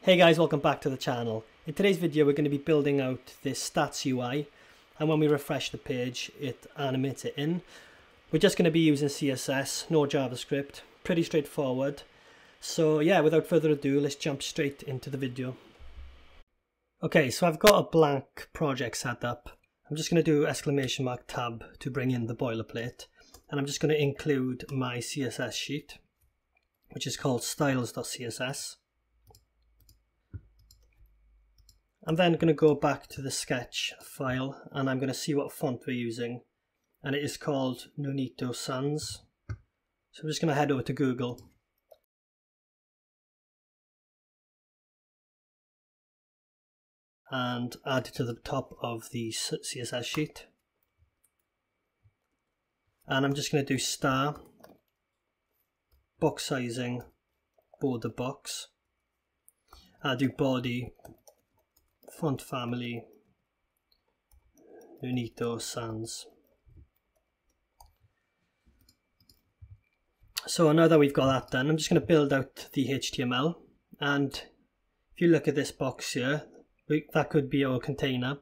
Hey guys, welcome back to the channel. In today's video we're going to be building out this stats UI, and when we refresh the page it animates it in. We're just going to be using CSS, no JavaScript, pretty straightforward. So yeah, without further ado, let's jump straight into the video. Okay, so I've got a blank project set up. I'm just going to do !tab to bring in the boilerplate, and I'm just going to include my CSS sheet, which is called styles.css. I'm then going to go back to the sketch file and I'm going to see what font we're using, and it is called Nunito Sans. So I'm just going to head over to Google and add it to the top of the CSS sheet, and I'm just going to do star, box sizing, border box. I'll do body, font family, Nunito Sans. So now that we've got that done, I'm just going to build out the HTML, and if you look at this box here, that could be our container.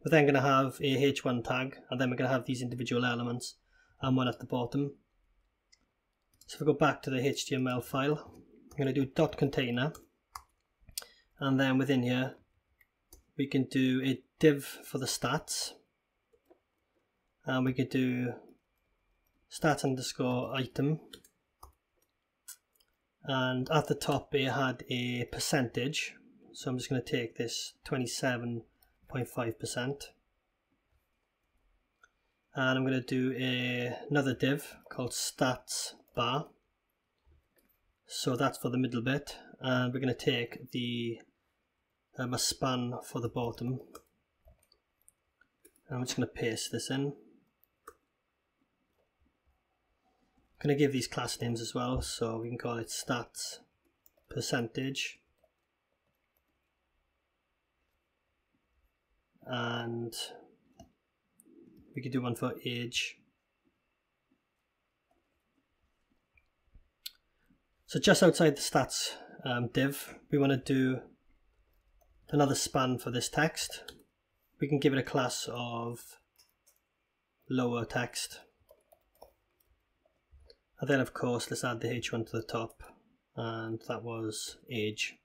We're then going to have a h1 tag, and then we're going to have these individual elements and one at the bottom. So if we go back to the HTML file, I'm going to do .container, and then within here we can do a div for the stats, and we could do stats underscore item, and at the top it had a percentage, so I'm just going to take this 27.5%, and I'm going to do another div called stats bar, so that's for the middle bit, and we're going to take the a span for the bottom, and I'm just going to paste this in. I'm going to give these class names as well, so we can call it stats percentage, and we could do one for age. So just outside the stats div, we want to do another span for this text. We can give it a class of lower text, and then of course let's add the h1 to the top, and that was age.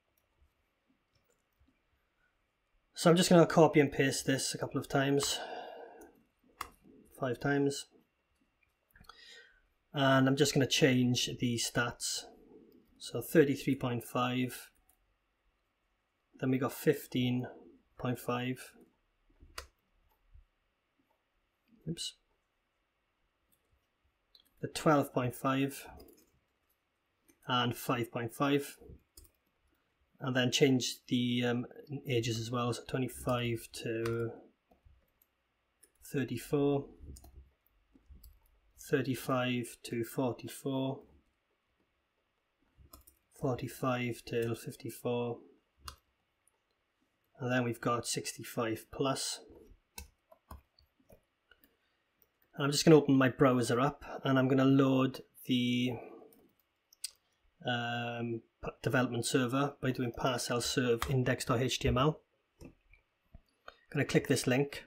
So I'm just going to copy and paste this a couple of times, 5 times, and I'm just going to change the stats. So 33.5, then we got 15.5, oops, the 12.5 and 5.5, and then change the ages as well, so 25 to 34, 35 to 44, 45 till 54, and then we've got 65 plus. And I'm just going to open my browser up, and I'm going to load the development server by doing parcel serve index.html. I'm going to click this link,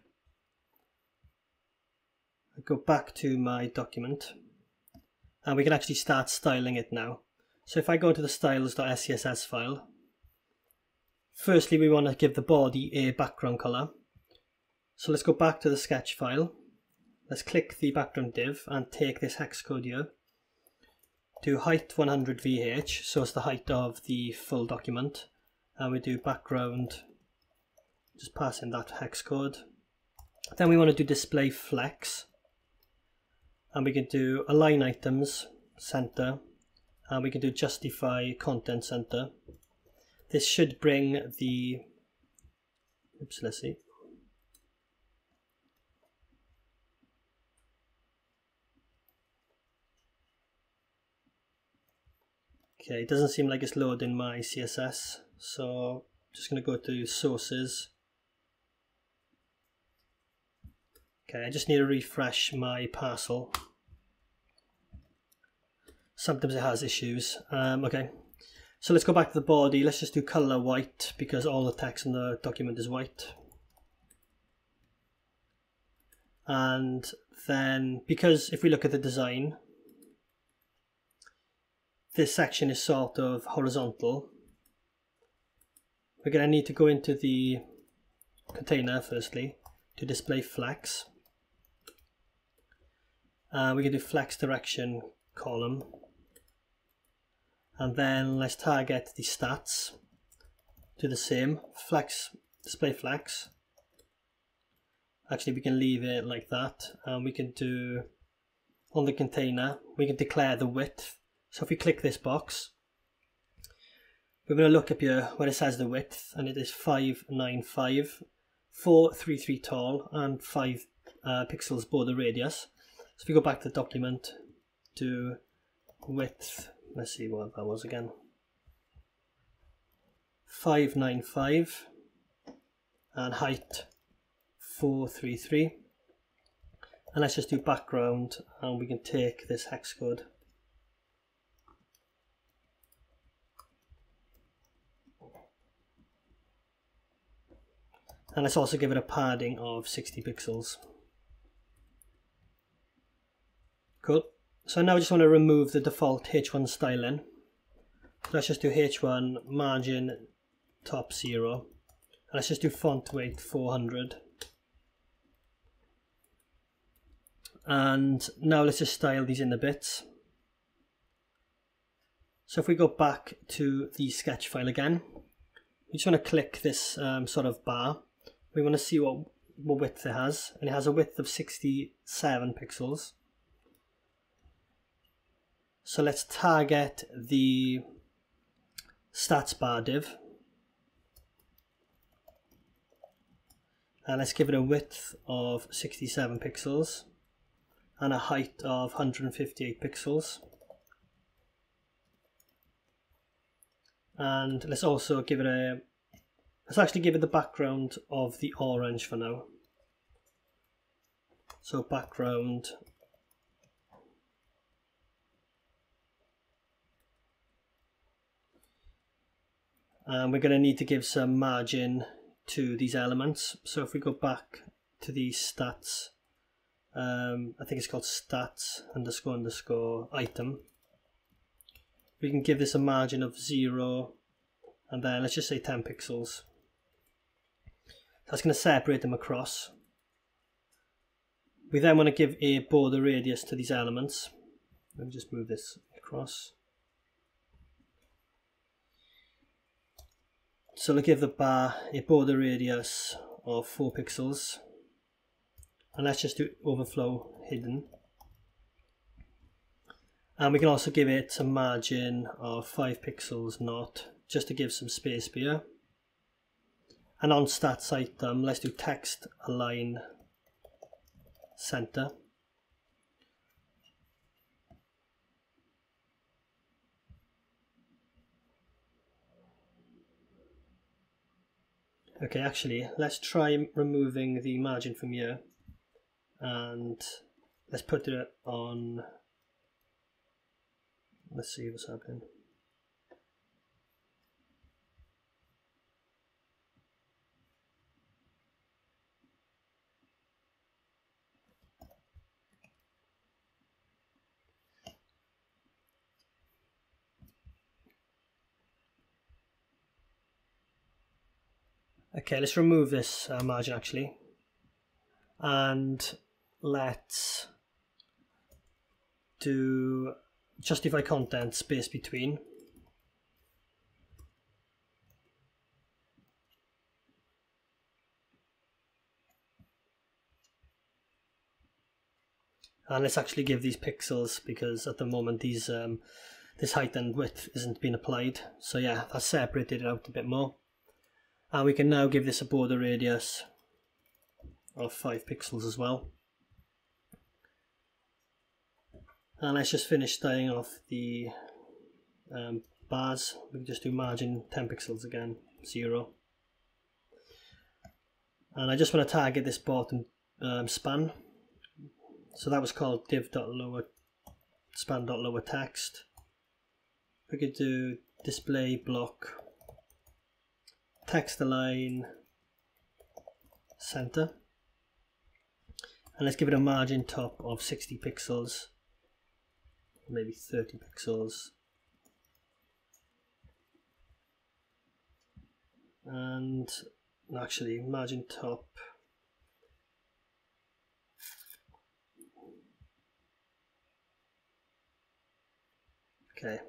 I go back to my document, and we can actually start styling it now. So if I go to the styles.scss file, firstly we want to give the body a background color. So let's go back to the sketch file, let's click the background div and take this hex code here, do height 100 VH, so it's the height of the full document, and we do background, just pass in that hex code. Then we want to do display flex, and we can do align items center, and we can do justify content center. This should bring the, oops, let's see. Okay, it doesn't seem like it's loading my CSS, so I'm just going to go to sources. Okay, I just need to refresh my parcel. Sometimes it has issues. Okay, So let's go back to the body. Let's just do color white because all the text in the document is white. And then, because if we look at the design, this section is sort of horizontal, we're going to need to go into the container firstly to display flex. We can do flex direction column, and then let's target the stats, do the same, flex, display flex. Actually, we can leave it like that, and we can do, on the container, we can declare the width. So if we click this box, we're going to look up here where it says the width, and it is 595, 433 tall, and 5 pixels border radius. So if we go back to the document, do width, let's see what that was again, 595, and height 433, and let's just do background, and we can take this hex code. And let's also give it a padding of 60 pixels. Cool. So now I just want to remove the default H1 styling. So let's just do H1 margin top 0. And let's just do font weight 400. And now let's just style these in the bits. So if we go back to the sketch file again, we just want to click this sort of bar. We want to see what width it has, and it has a width of 67 pixels. So let's target the stats bar div, and let's give it a width of 67 pixels and a height of 158 pixels. And let's also give it a, let's actually give it the background of the orange for now. So background, and we're going to need to give some margin to these elements. So if we go back to the stats, I think it's called stats __ item. We can give this a margin of 0, and then let's just say 10 pixels. That's going to separate them across. We then want to give a border radius to these elements. Let me just move this across. So we'll give the bar a border radius of 4 pixels. And let's just do overflow hidden. And we can also give it a margin of 5 pixels not, just to give some space here. And on stats item, let's do text align center. Okay, actually, let's try removing the margin from here, and let's put it on, let's see what's happening. Okay, let's remove this margin actually, and let's do justify content space between. And let's actually give these pixels, because at the moment these this height and width isn't being applied. So yeah, that's separated it out a bit more. And we can now give this a border radius of 5 pixels as well. And let's just finish styling off the bars. We can just do margin 10 pixels again, 0. And I just want to target this bottom span. So that was called div.lower span.lower text. We could do display block, text align, center, and let's give it a margin top of 60 pixels, maybe 30 pixels, and actually margin top, okay.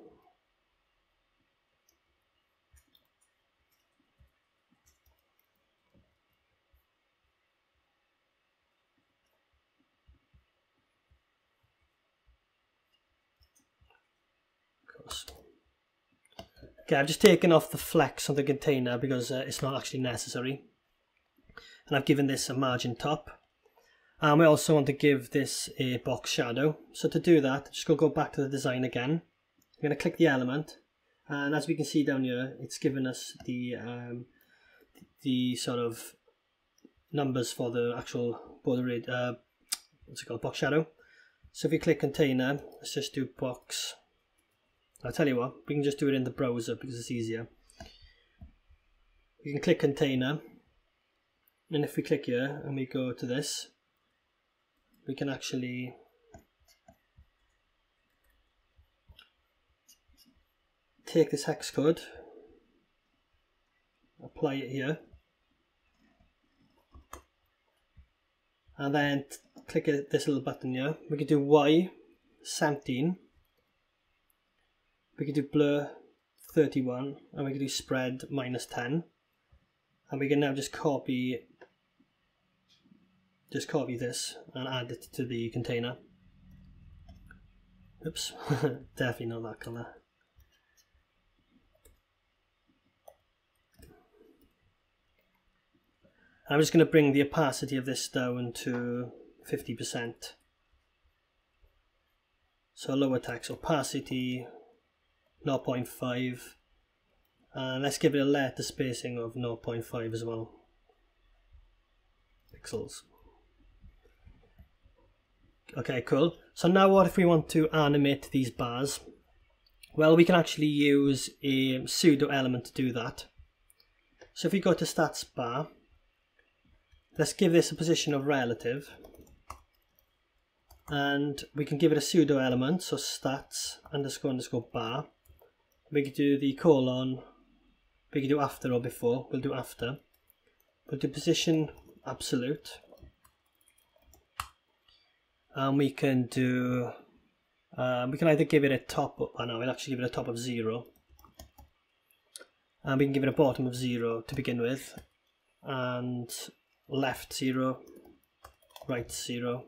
Okay, I've just taken off the flex on the container because it's not actually necessary. And I've given this a margin top. And we also want to give this a box shadow. So to do that, just go back to the design again. I'm going to click the element. And as we can see down here, it's given us the sort of numbers for the actual border what's it called, box shadow. So if we click container, let's just do box. I'll tell you what, we can just do it in the browser because it's easier. We can click container, and if we click here and we go to this, we can actually take this hex code, apply it here, and then click this little button here. We can do Y 17. We can do blur 31, and we can do spread -10, and we can now just copy this and add it to the container. Oops, definitely not that color. I'm just going to bring the opacity of this down to 50%. So lower text opacity 0.5, and let's give it a letter spacing of 0.5 as well, pixels. Okay, cool. So now what if we want to animate these bars? Well, we can actually use a pseudo element to do that. So if we go to stats bar, let's give this a position of relative, and we can give it a pseudo element, so stats __ bar. We could do the colon, we could do after or before, we'll do after. We'll do position absolute. And we can do, we can either give it a top, or no, we'll actually give it a top of 0. And we can give it a bottom of 0 to begin with. And left 0, right 0.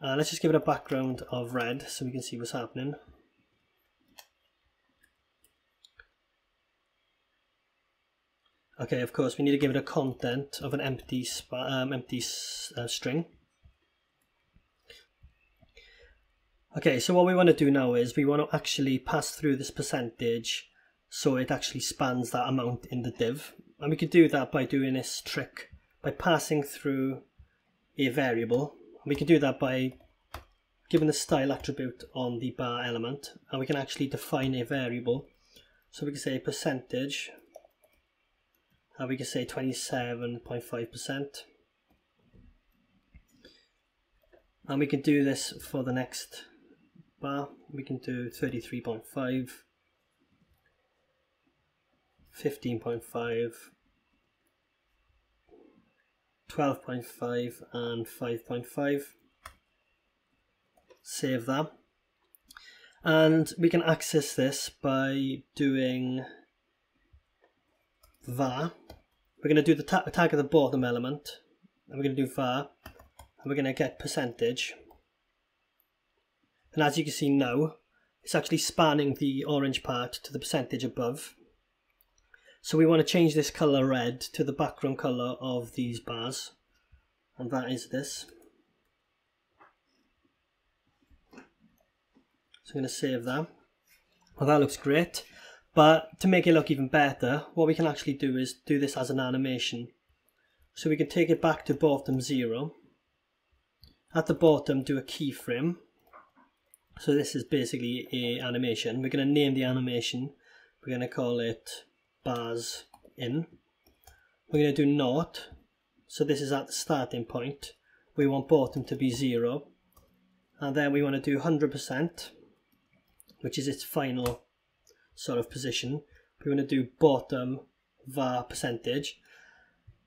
Let's just give it a background of red so we can see what's happening. Okay, of course we need to give it a content of an empty string. Okay, so what we want to do now is we want to actually pass through this percentage so it actually spans that amount in the div. And we could do that by doing this trick, by passing through a variable. We can do that by giving the style attribute on the bar element, and we can actually define a variable. So we can say percentage, and we can say 27.5%. And we can do this for the next bar. We can do 33.5, 15.5, 12.5 and 5.5. Save that. And we can access this by doing var. We're going to do the tag of the bottom element, and we're going to do var, and we're going to get percentage. And as you can see now, it's actually spanning the orange part to the percentage above. So we want to change this color red to the background color of these bars, and that is this. So I'm going to save that. Well, that looks great, but to make it look even better, what we can actually do is do this as an animation. So we can take it back to bottom 0. At the bottom, do a keyframe, So this is basically a animation. We're going to name the animation. We're going to call it bars in. We're going to do naught. So this is at the starting point. We want bottom to be 0. And then we want to do 100%, which is its final sort of position. We want to do bottom var percentage.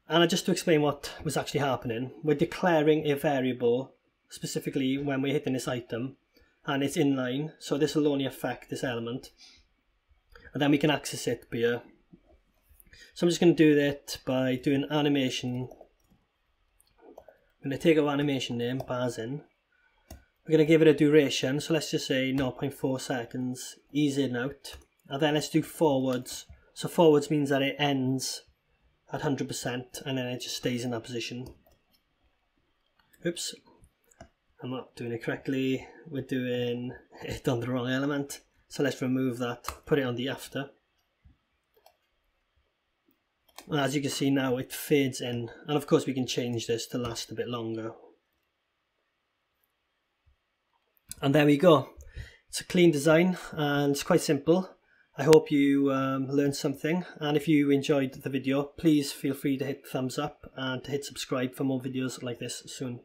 And just to explain what was actually happening, we're declaring a variable specifically when we're hitting this item, and it's inline, so this will only affect this element, and then we can access it here. So I'm just going to do that by doing animation. I'm going to take our animation name, bars in. We're going to give it a duration, so let's just say 0.4 seconds, ease in out, and then let's do forwards. So forwards means that it ends at 100% and then it just stays in that position. Oops, I'm not doing it correctly. We're doing it on the wrong element, so let's remove that, put it on the after. And as you can see now, it fades in, and of course we can change this to last a bit longer. And there we go. It's a clean design and it's quite simple. I hope you learned something, and if you enjoyed the video, please feel free to hit thumbs up and to hit subscribe for more videos like this soon.